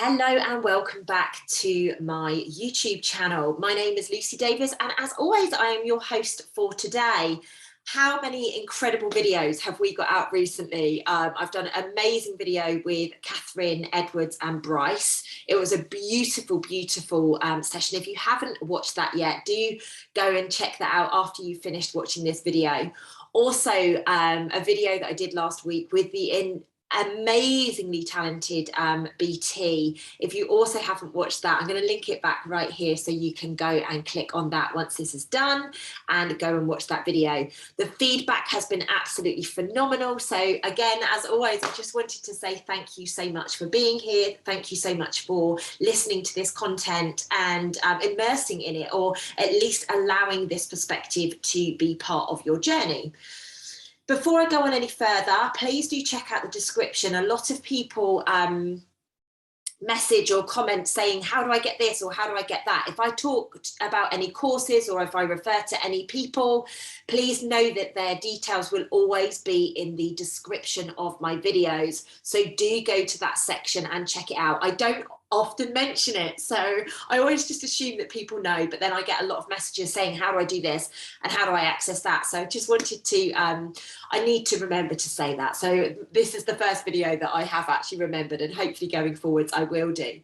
Hello and welcome back to my YouTube channel. My name is Lucy Davis, and as always, I am your host for today. How many incredible videos have we got out recently? I've done an amazing video with Catherine, Edwards and Bryce. It was a beautiful, beautiful session. If you haven't watched that yet, do go and check that out after you've finished watching this video. Also, a video that I did last week with the amazingly talented BT. If you also haven't watched that, I'm going to link it back right here so you can go and click on that once this is done and go and watch that video. The feedback has been absolutely phenomenal. So again, as always, I just wanted to say thank you so much for being here. Thank you so much for listening to this content and immersing in it, or at least allowing this perspective to be part of your journey. Before I go on any further, please do check out the description. A lot of people message or comment saying, how do I get this or how do I get that? If I talk about any courses or if I refer to any people, please know that their details will always be in the description of my videos. So do go to that section and check it out. I don't often mention it, so I always just assume that people know, but then I get a lot of messages saying, how do I do this and how do I access that? So I just wanted to I need to remember to say that. So this is the first video that I have actually remembered, and hopefully going forwards I will do.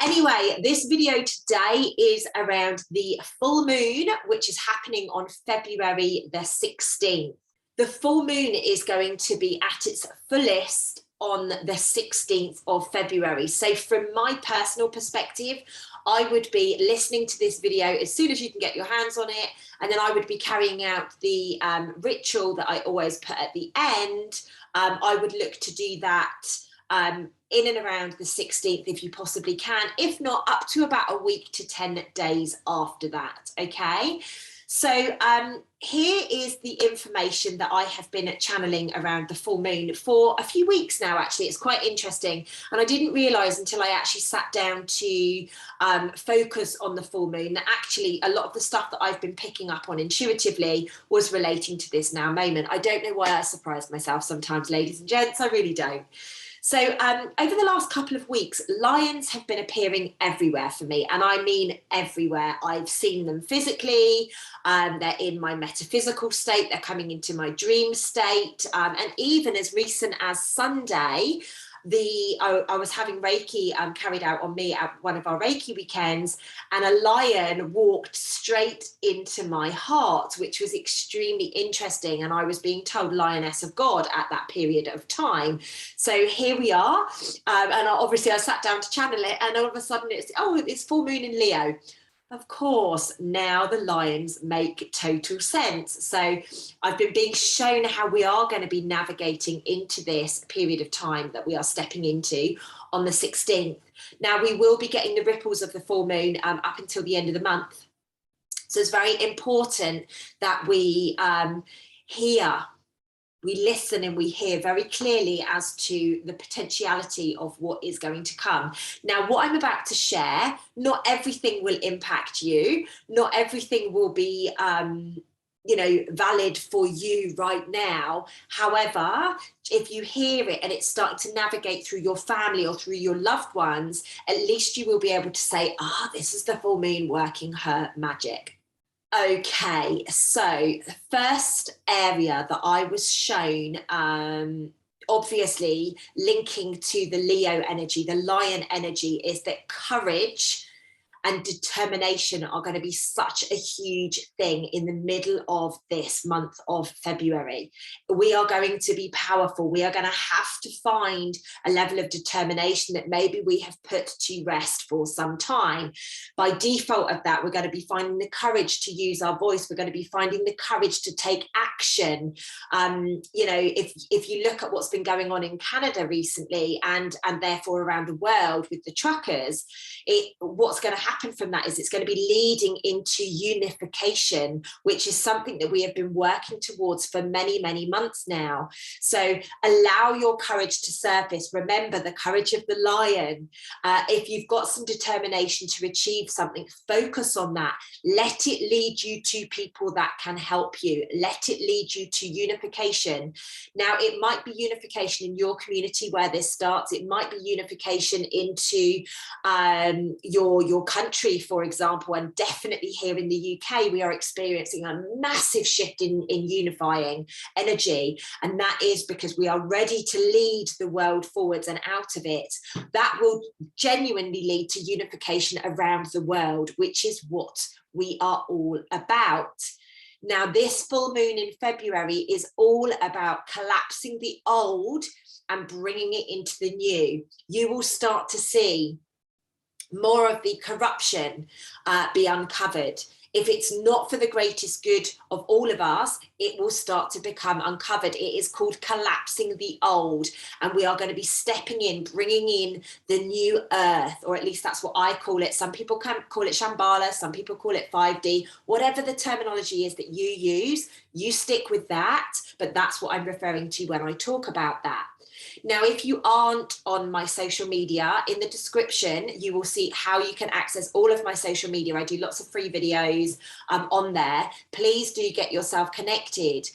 Anyway, this video today is around the full moon, which is happening on February the 16th. The full moon is going to be at its fullest on the 16th of February. So from my personal perspective, I would be listening to this video as soon as you can get your hands on it, and then I would be carrying out the ritual that I always put at the end. I would look to do that in and around the 16th if you possibly can, if not up to about a week to 10 days after that, okay? So here is the information that I have been channeling around the full moon for a few weeks now. Actually, it's quite interesting, and I didn't realise until I actually sat down to focus on the full moon that actually a lot of the stuff that I've been picking up on intuitively was relating to this now moment. I don't know why I surprise myself sometimes, ladies and gents, I really don't. So over the last couple of weeks, lions have been appearing everywhere for me, and I mean everywhere. I've seen them physically, they're in my metaphysical state, they're coming into my dream state, and even as recent as Sunday, I was having Reiki carried out on me at one of our Reiki weekends, and a lion walked straight into my heart, which was extremely interesting. And I was being told Lioness of God at that period of time. So here we are. And obviously I sat down to channel it, and all of a sudden it's full moon in Leo. Of course, now the lions make total sense. So I've been being shown how we are going to be navigating into this period of time that we are stepping into on the 16th. Now, we will be getting the ripples of the full moon up until the end of the month. So it's very important that we we listen and we hear very clearly as to the potentiality of what is going to come. Now, what I'm about to share, not everything will impact you. Not everything will be, valid for you right now. However, if you hear it and it's starting to navigate through your family or through your loved ones, at least you will be able to say, this is the full moon working her magic. Okay, so the first area that I was shown, obviously linking to the Leo energy, the lion energy, is that courage and determination are going to be such a huge thing in the middle of this month of February. We are going to be powerful. We are going to have to find a level of determination that maybe we have put to rest for some time. By default of that, we're going to be finding the courage to use our voice. We're going to be finding the courage to take action. If you look at what's been going on in Canada recently and therefore around the world with the truckers, what's going to happen happen from that is it's going to be leading into unification, which is something that we have been working towards for many, many months now. So allow your courage to surface. Remember the courage of the lion. If you've got some determination to achieve something, focus on that. Let it lead you to people that can help you. Let it lead you to unification. Now, it might be unification in your community where this starts. It might be unification into your country, for example, and definitely here in the UK, we are experiencing a massive shift in unifying energy. And that is because we are ready to lead the world forwards and out of it. That will genuinely lead to unification around the world, which is what we are all about. Now, this full moon in February is all about collapsing the old and bringing it into the new. You will start to see more of the corruption be uncovered. If it's not for the greatest good of all of us, it will start to become uncovered. It is called collapsing the old, and we are going to be stepping in, bringing in the new earth, or at least that's what I call it. Some people can call it Shambhala, some people call it 5D, whatever the terminology is that you use, you stick with that, but that's what I'm referring to when I talk about that. Now, if you aren't on my social media, in the description, you will see how you can access all of my social media. I do lots of free videos on there. Please do get yourself connected.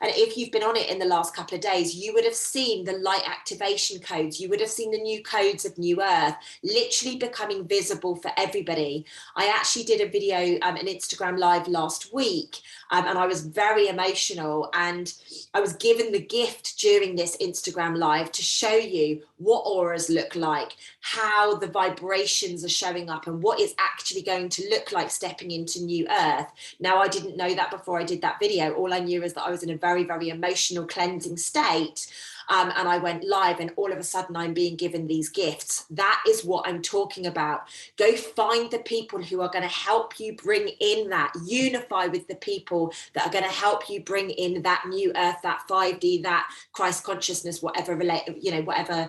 And if you've been on it in the last couple of days, you would have seen the light activation codes. You would have seen the new codes of New Earth literally becoming visible for everybody. I actually did a video, an Instagram live last week, and I was very emotional, and I was given the gift during this Instagram live to show you what auras look like, how the vibrations are showing up, and what it's actually going to look like stepping into New Earth. Now, I didn't know that before I did that video. All I knew is that I was in a very, very emotional cleansing state. And I went live, and all of a sudden I'm being given these gifts. That is what I'm talking about. Go find the people who are going to help you bring in that, unify with the people that are going to help you bring in that new earth, that 5D, that Christ consciousness, whatever relate, whatever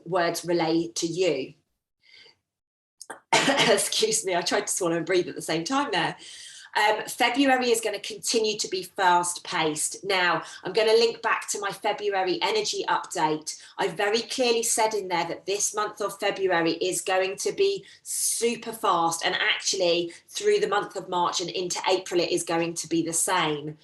words relate to you. Excuse me, I tried to swallow and breathe at the same time there. February is going to continue to be fast paced. Now, I'm going to link back to my February energy update. I very clearly said in there that this month of February is going to be super fast, and actually through the month of March and into April, it is going to be the same.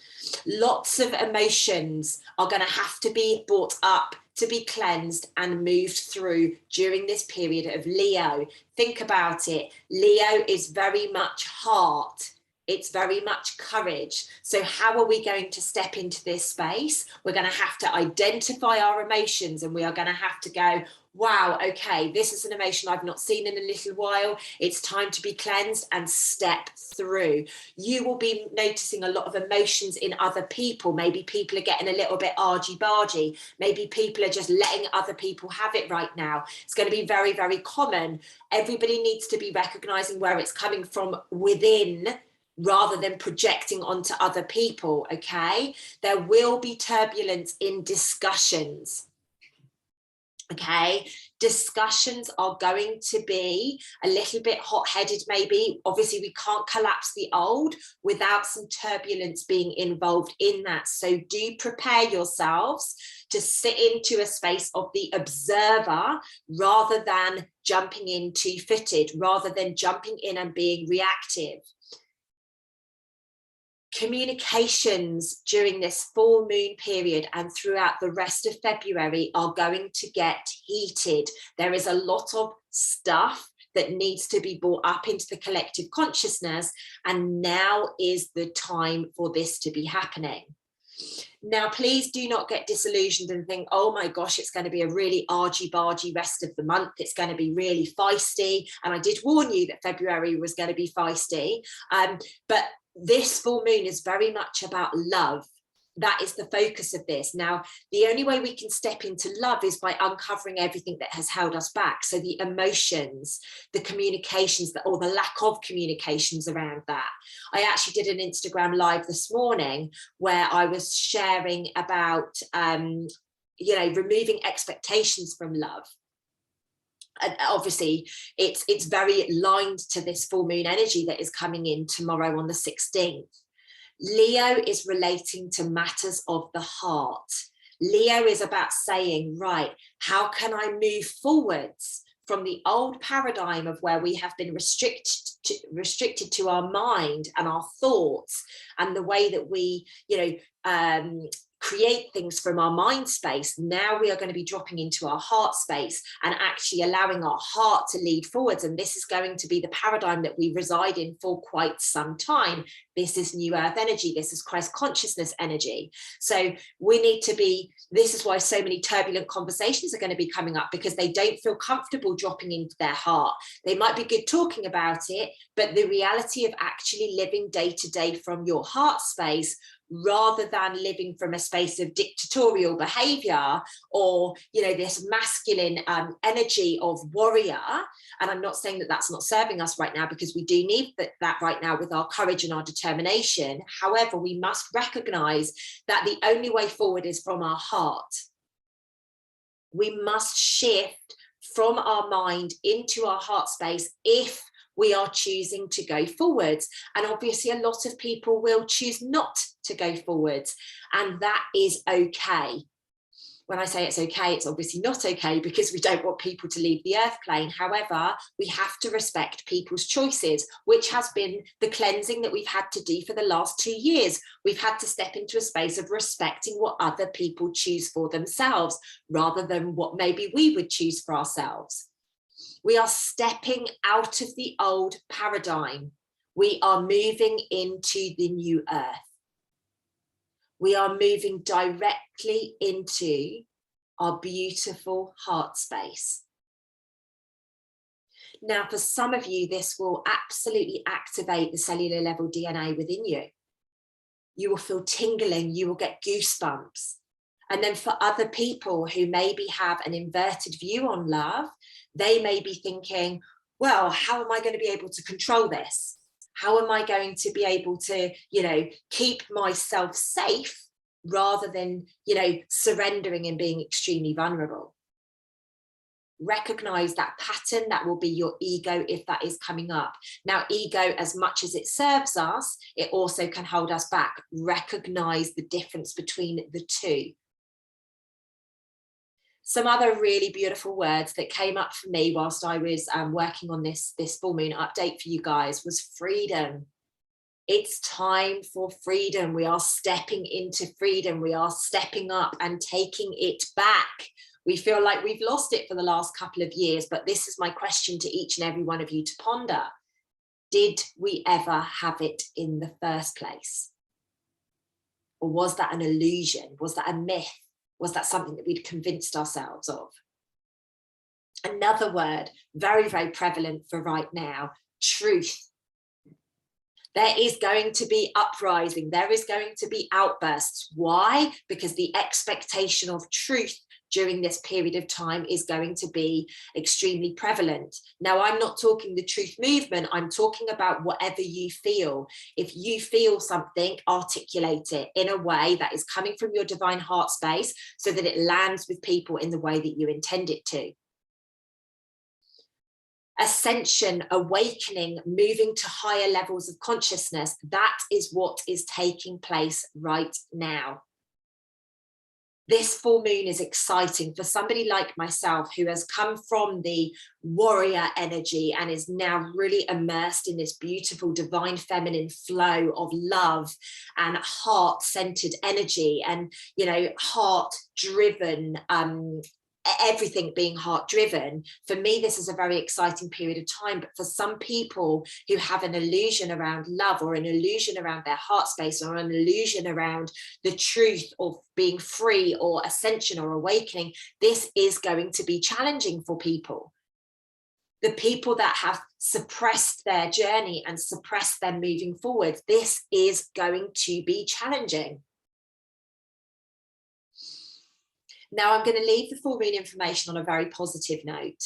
Lots of emotions are going to have to be brought up, to be cleansed and moved through during this period of Leo. Think about it. Leo is very much heart. It's very much courage. So how are we going to step into this space? We're going to have to identify our emotions, and we are going to have to go, wow, okay, this is an emotion I've not seen in a little while. It's time to be cleansed and step through. You will be noticing a lot of emotions in other people. Maybe people are getting a little bit argy-bargy. Maybe people are just letting other people have it right now. It's going to be very, very common. Everybody needs to be recognizing where it's coming from within, rather than projecting onto other people, okay? There will be turbulence in discussions, okay? Discussions are going to be a little bit hot-headed maybe. Obviously, we can't collapse the old without some turbulence being involved in that. So do prepare yourselves to sit into a space of the observer rather than jumping in two-footed, rather than jumping in and being reactive. Communications during this full moon period and throughout the rest of February are going to get heated. There is a lot of stuff that needs to be brought up into the collective consciousness, and now is the time for this to be happening. Now, please do not get disillusioned and think, oh my gosh, it's going to be a really argy-bargy rest of the month. It's going to be really feisty. And I did warn you that February was going to be feisty. But this full moon is very much about love. That is the focus of this. Now, the only way we can step into love is by uncovering everything that has held us back. So the emotions, the communications, or the lack of communications around that. I actually did an Instagram live this morning where I was sharing about, removing expectations from love. obviously it's very aligned to this full moon energy that is coming in tomorrow on the 16th. Leo is relating to matters of the heart. Leo is about saying, right, how can I move forwards from the old paradigm of where we have been restricted to our mind and our thoughts and the way that we, create things from our mind space. Now we are going to be dropping into our heart space and actually allowing our heart to lead forwards. And this is going to be the paradigm that we reside in for quite some time. This is new earth energy. This is Christ consciousness energy. So we need to be, this is why so many turbulent conversations are going to be coming up, because they don't feel comfortable dropping into their heart. They might be good talking about it, but the reality of actually living day to day from your heart space, rather than living from a space of dictatorial behavior or, this masculine energy of warrior. And I'm not saying that that's not serving us right now, because we do need that right now with our courage and our determination. However, we must recognize that the only way forward is from our heart. We must shift from our mind into our heart space if we are choosing to go forwards. And obviously a lot of people will choose not to go forwards, and that is okay. When I say it's okay, it's obviously not okay, because we don't want people to leave the earth plane. However, we have to respect people's choices, which has been the cleansing that we've had to do for the last 2 years. We've had to step into a space of respecting what other people choose for themselves, rather than what maybe we would choose for ourselves. We are stepping out of the old paradigm. We are moving into the new earth. We are moving directly into our beautiful heart space. Now, for some of you, this will absolutely activate the cellular level DNA within you. You will feel tingling, you will get goosebumps. And then for other people who maybe have an inverted view on love, they may be thinking, well, how am I going to be able to control this? How am I going to be able to, keep myself safe rather than, surrendering and being extremely vulnerable? Recognize that pattern. That will be your ego if that is coming up. Now, ego, as much as it serves us, it also can hold us back. Recognize the difference between the two. Some other really beautiful words that came up for me whilst I was working on this full moon update for you guys was freedom. It's time for freedom. We are stepping into freedom. We are stepping up and taking it back. We feel like we've lost it for the last couple of years, but this is my question to each and every one of you to ponder. Did we ever have it in the first place? Or was that an illusion? Was that a myth? Was that something that we'd convinced ourselves of? Another word, very, very prevalent for right now, truth. There is going to be uprising. There is going to be outbursts. Why? Because the expectation of truth during this period of time is going to be extremely prevalent. Now, I'm not talking the truth movement. I'm talking about whatever you feel. If you feel something, articulate it in a way that is coming from your divine heart space so that it lands with people in the way that you intend it to. Ascension, awakening, moving to higher levels of consciousness, that is what is taking place right now. This full moon is exciting for somebody like myself who has come from the warrior energy and is now really immersed in this beautiful divine feminine flow of love and heart-centered energy and, heart-driven, everything being heart driven. For me, this is a very exciting period of time, but for some people who have an illusion around love or an illusion around their heart space or an illusion around the truth of being free or ascension or awakening, this is going to be challenging for people. The people that have suppressed their journey and suppressed them moving forward, this is going to be challenging. Now, I'm going to leave the full moon information on a very positive note.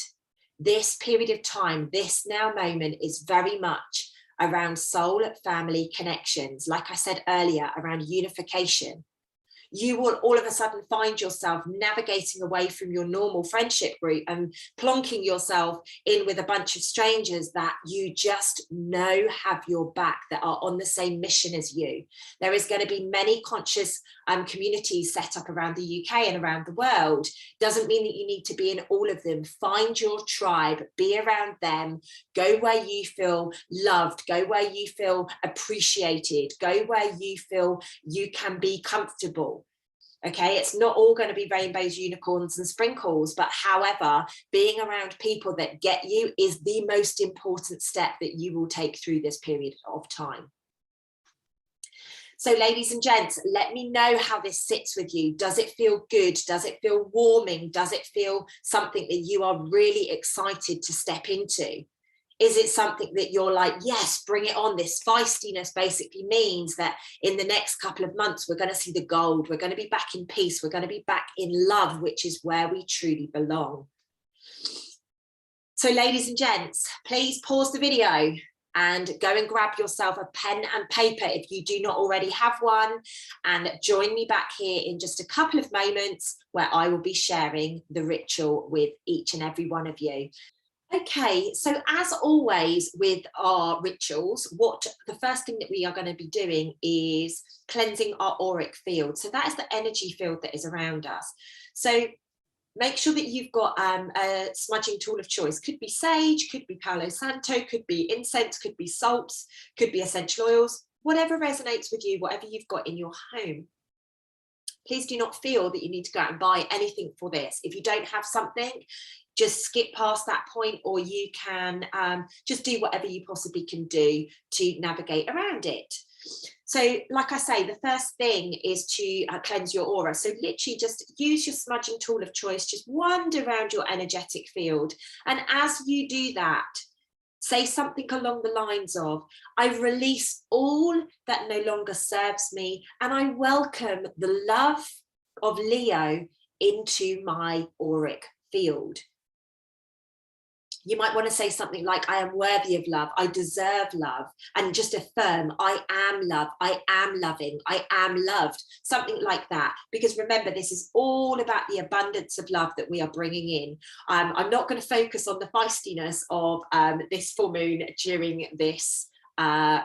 This period of time, this now moment is very much around soul, family, connections. Like I said earlier, around unification. you will all of a sudden find yourself navigating away from your normal friendship group and plonking yourself in with a bunch of strangers that you just know have your back, that are on the same mission as you. There is going to be many conscious communities set up around the UK and around the world. Doesn't mean that you need to be in all of them. Find your tribe, be around them, go where you feel loved, go where you feel appreciated, go where you feel you can be comfortable. Okay, it's not all going to be rainbows, unicorns and sprinkles, but however, being around people that get you is the most important step that you will take through this period of time. So ladies and gents, let me know how this sits with you. Does it feel good? Does it feel warming? Does it feel something that you are really excited to step into? Is it something that you're like, yes, bring it on? This feistiness basically means that in the next couple of months, we're going to see the gold. We're going to be back in peace. We're going to be back in love, which is where we truly belong. So ladies and gents, please pause the video and go and grab yourself a pen and paper if you do not already have one, and join me back here in just a couple of moments where I will be sharing the ritual with each and every one of you. Okay, so as always with our rituals, the first thing that we are going to be doing is cleansing our auric field. So that is the energy field that is around us. So make sure that you've got a smudging tool of choice. Could be sage, could be Palo Santo, could be incense, could be salts, could be essential oils, whatever resonates with you, whatever you've got in your home. Please do not feel that you need to go out and buy anything for this. If you don't have something, just skip past that point, or you can just do whatever you possibly can do to navigate around it. So like I say, the first thing is to cleanse your aura. So literally just use your smudging tool of choice, just wander around your energetic field. And as you do that, say something along the lines of, I release all that no longer serves me, and I welcome the love of Leo into my auric field. You might want to say something like, I am worthy of love, I deserve love, and just affirm, I am love, I am loving, I am loved, something like that. Because remember, this is all about the abundance of love that we are bringing in. I'm not going to focus on the feistiness of this full moon during this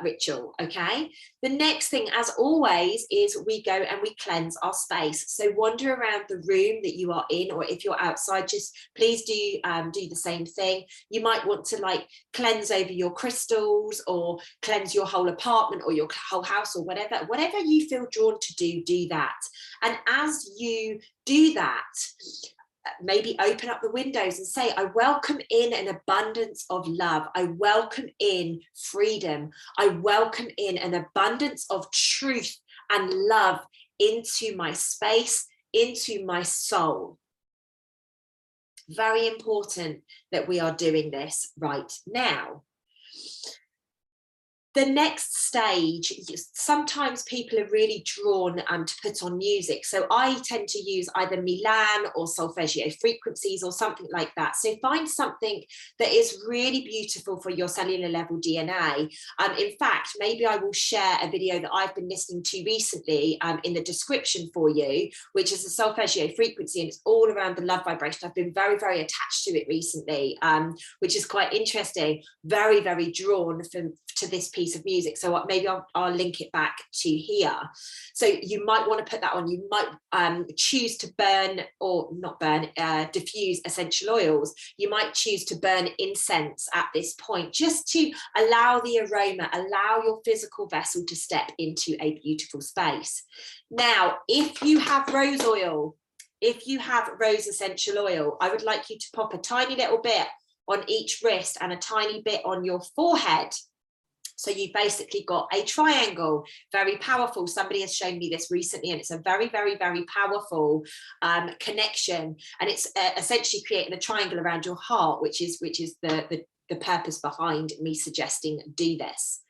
ritual. Okay, the next thing, as always, is we go and we cleanse our space. So wander around the room that you are in, or if you're outside, just please do the same thing. You might want to like cleanse over your crystals, or cleanse your whole apartment or your whole house, or whatever you feel drawn to do that. And as you do that, maybe open up the windows and say, I welcome in an abundance of love. I welcome in freedom. I welcome in an abundance of truth and love into my space, into my soul. Very important that we are doing this right now. The next stage, sometimes people are really drawn to put on music. So I tend to use either Milan or solfeggio frequencies or something like that. So find something that is really beautiful for your cellular level DNA. In fact, maybe I will share a video that I've been listening to recently in the description for you, which is a solfeggio frequency, and it's all around the love vibration. I've been very, very attached to it recently, which is quite interesting. Very, very drawn to this piece of music, so maybe I'll link it back to here. So you might want to put that on. You might choose to burn, or not burn, diffuse essential oils. You might choose to burn incense at this point, just to allow the aroma, allow your physical vessel to step into a beautiful space. Now, if you have rose oil, if you have rose essential oil, I would like you to pop a tiny little bit on each wrist and a tiny bit on your forehead. So you've basically got a triangle, very powerful. Somebody has shown me this recently, and it's a very, very, very powerful connection. And it's essentially creating a triangle around your heart, which is the purpose behind me suggesting do this.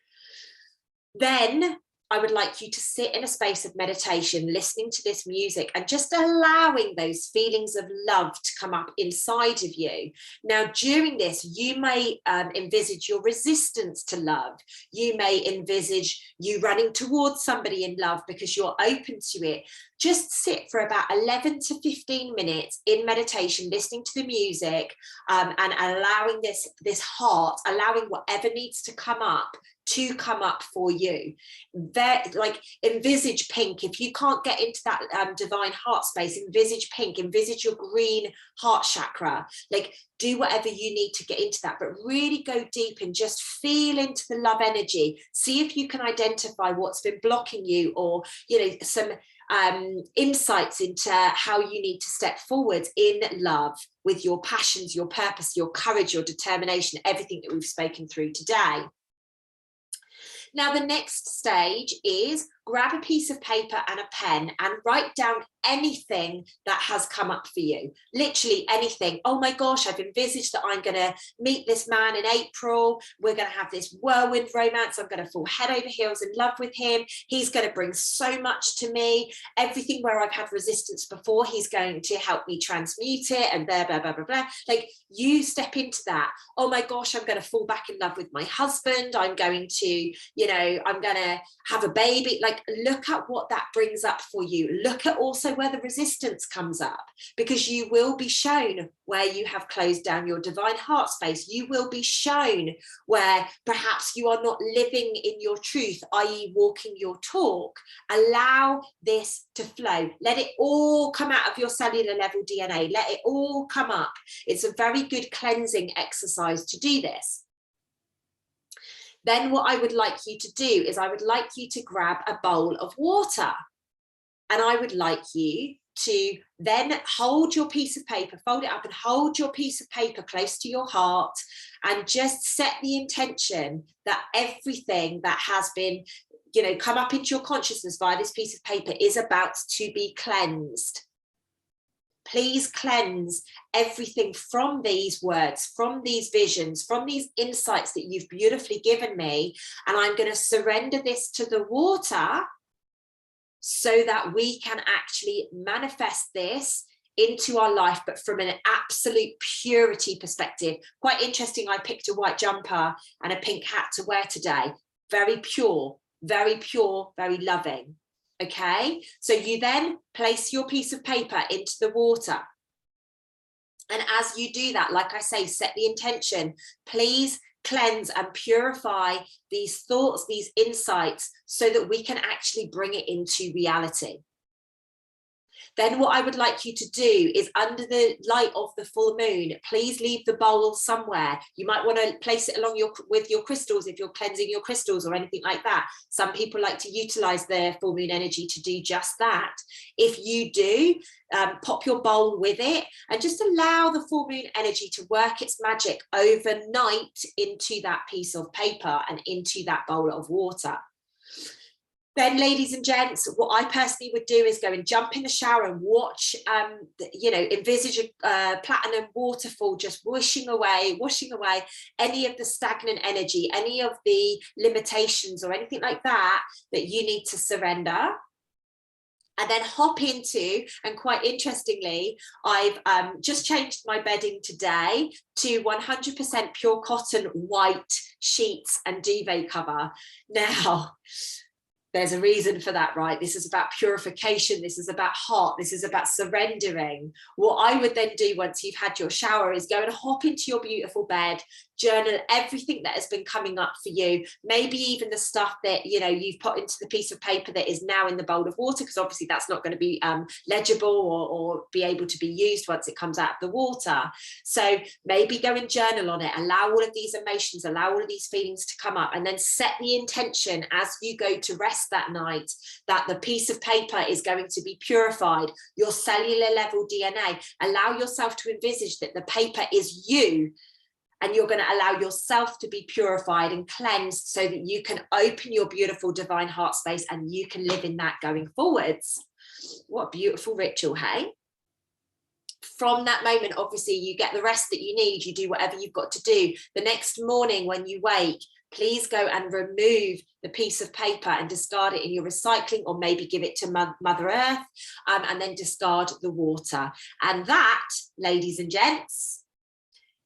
Then I would like you to sit in a space of meditation, listening to this music and just allowing those feelings of love to come up inside of you. Now, during this, you may envisage your resistance to love. You may envisage you running towards somebody in love because you're open to it. Just sit for about 11 to 15 minutes in meditation, listening to the music, and allowing this heart, allowing whatever needs to come up for you. Like envisage pink. If you can't get into that divine heart space, envisage pink, envisage your green heart chakra. Like do whatever you need to get into that, but really go deep and just feel into the love energy. See if you can identify what's been blocking you, or some insights into how you need to step forward in love with your passions, your purpose, your courage, your determination, everything that we've spoken through today. Now, the next stage is grab a piece of paper and a pen and write down anything that has come up for you. Literally anything. Oh my gosh, I've envisaged that I'm going to meet this man in April. We're going to have this whirlwind romance. I'm going to fall head over heels in love with him. He's going to bring so much to me. Everything where I've had resistance before, he's going to help me transmute it, and blah, blah, blah, blah, blah. Like you step into that. Oh my gosh, I'm going to fall back in love with my husband. I'm going to, I'm going to have a baby. Like look at what that brings up for you. Look at also where the resistance comes up, because you will be shown where you have closed down your divine heart space. You will be shown where perhaps you are not living in your truth, i.e. walking your talk. Allow this to flow. Let it all come out of your cellular level DNA. Let it all come up. It's a very good cleansing exercise to do this. Then what I would like you to do is I would like you to grab a bowl of water, and I would like you to then hold your piece of paper, fold it up and hold your piece of paper close to your heart, and just set the intention that everything that has been, come up into your consciousness via this piece of paper is about to be cleansed. Please cleanse everything from these words, from these visions, from these insights that you've beautifully given me. And I'm going to surrender this to the water so that we can actually manifest this into our life, but from an absolute purity perspective. Quite interesting, I picked a white jumper and a pink hat to wear today. Very pure, very loving. Okay, so you then place your piece of paper into the water. And as you do that, like I say, set the intention. Please cleanse and purify these thoughts, these insights, so that we can actually bring it into reality. Then what I would like you to do is, under the light of the full moon, please leave the bowl somewhere. You might want to place it along with your crystals if you're cleansing your crystals or anything like that. Some people like to utilize their full moon energy to do just that. If you do, pop your bowl with it and just allow the full moon energy to work its magic overnight into that piece of paper and into that bowl of water. Then, ladies and gents, what I personally would do is go and jump in the shower and watch, envisage a platinum waterfall just washing away any of the stagnant energy, any of the limitations or anything like that you need to surrender. And then hop into, and quite interestingly, I've just changed my bedding today to 100% pure cotton white sheets and duvet cover. Now, there's a reason for that, right? This is about purification. This is about heart. This is about surrendering. What I would then do once you've had your shower is go and hop into your beautiful bed, journal everything that has been coming up for you, maybe even the stuff that you've put into the piece of paper that is now in the bowl of water, because obviously that's not going to be legible or be able to be used once it comes out of the water. So maybe go and journal on it, allow all of these emotions, allow all of these feelings to come up, and then set the intention as you go to rest that night that the piece of paper is going to be purified, your cellular level DNA. Allow yourself to envisage that the paper is you, and you're going to allow yourself to be purified and cleansed so that you can open your beautiful divine heart space and you can live in that going forwards. What a beautiful ritual, hey? From that moment, obviously, you get the rest that you need. You do whatever you've got to do. The next morning when you wake, please go and remove the piece of paper and discard it in your recycling, or maybe give it to Mother Earth, and then discard the water. And that, ladies and gents,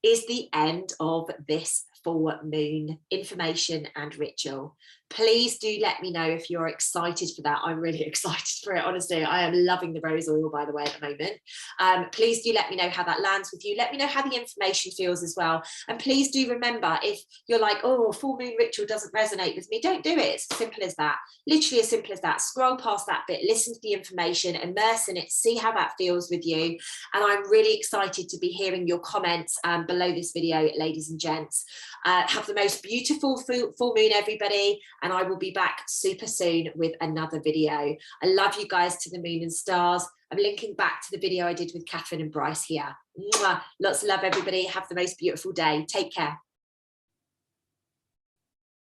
is the end of this full moon information and ritual. Please do let me know if you're excited for that. I'm really excited for it, honestly. I am loving the rose oil, by the way, at the moment. Please do let me know how that lands with you. Let me know how the information feels as well. And please do remember, if you're like, oh, full moon ritual doesn't resonate with me, don't do it. It's as simple as that. Literally as simple as that. Scroll past that bit, listen to the information, immerse in it, see how that feels with you. And I'm really excited to be hearing your comments below this video, ladies and gents. Have the most beautiful full moon, everybody. And I will be back super soon with another video. I love you guys to the moon and stars. I'm linking back to the video I did with Catherine and Bryce here. Mwah. Lots of love, everybody. Have the most beautiful day. Take care.